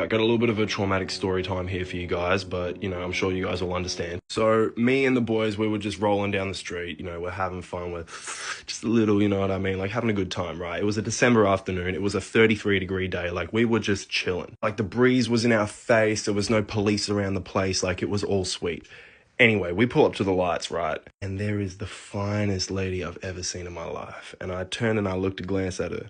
Got a little bit of a traumatic story time here for you guys, but, I'm sure you guys will understand. So, me and the boys, we were just rolling down the street, we're having fun with just a little, you know what I mean? Like, having a good time, right? It was a December afternoon. It was a 33-degree day. Like, we were just chilling. Like, the breeze was in our face. There was no police around the place. Like, it was all sweet. Anyway, we pull up to the lights, right? And there is the finest lady I've ever seen in my life. And I turned and I looked to glance at her.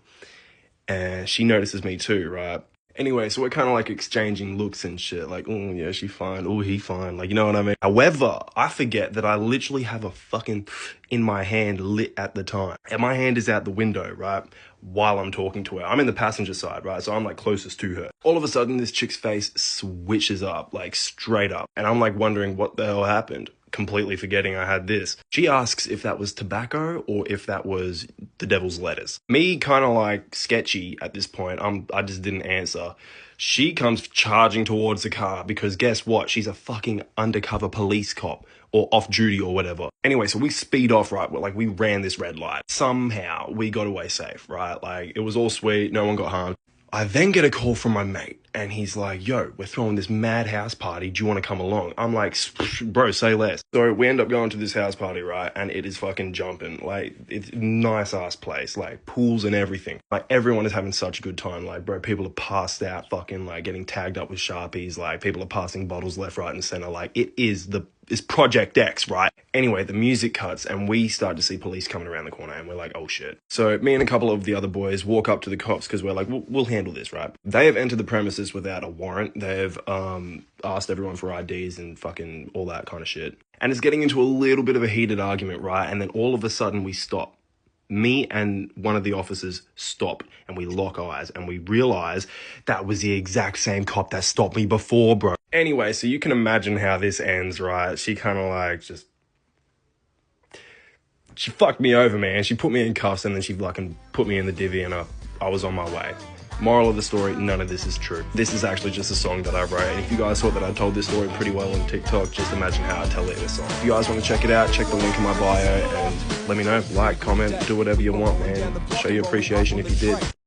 And she notices me too, right? Anyway, so we're kind of like exchanging looks and shit. Like, oh, yeah, she fine. Oh, he fine. Like, you know what I mean? However, I forget that I literally have a fucking in my hand lit at the time. And my hand is out the window, right? While I'm talking to her. I'm in the passenger side, right? So I'm like closest to her. All of a sudden, this chick's face switches up, like straight up. And I'm like wondering what the hell happened. Completely forgetting I had this. She asks if that was tobacco or if that was the devil's lettuce. Me kind of like sketchy at this point. I just didn't answer. She comes charging towards the car because guess what? She's a fucking undercover police cop or off duty or whatever. Anyway, so we speed off, right? We ran this red light. Somehow we got away safe, right? Like it was all sweet. No one got harmed. I then get a call from my mate and he's like, yo, we're throwing this mad house party. Do you want to come along? I'm like, bro, say less. So we end up going to this house party, right? And it is fucking jumping. Like, it's a nice ass place, like pools and everything. Like everyone is having such a good time. Like, bro, people are passed out fucking like getting tagged up with Sharpies. Like people are passing bottles left, right and center. Like it's Project X, right? Anyway, the music cuts and we start to see police coming around the corner and we're like, oh shit. So me and a couple of the other boys walk up to the cops because we're like, we'll handle this, right? They have entered the premises without a warrant. They've asked everyone for IDs and fucking all that kind of shit. And it's getting into a little bit of a heated argument, right? And then all of a sudden we stop. Me and one of the officers stop and we lock eyes and we realize that was the exact same cop that stopped me before, bro. Anyway, so you can imagine how this ends, right? She kind of like she fucked me over, man. She put me in cuffs and then she fucking put me in the divvy and I was on my way. Moral of the story, none of this is true. This is actually just a song that I wrote. And if you guys thought that I told this story pretty well on TikTok, just imagine how I tell it in a song. If you guys want to check it out, check the link in my bio and let me know. Like, comment, do whatever you want, man. Show your appreciation if you did.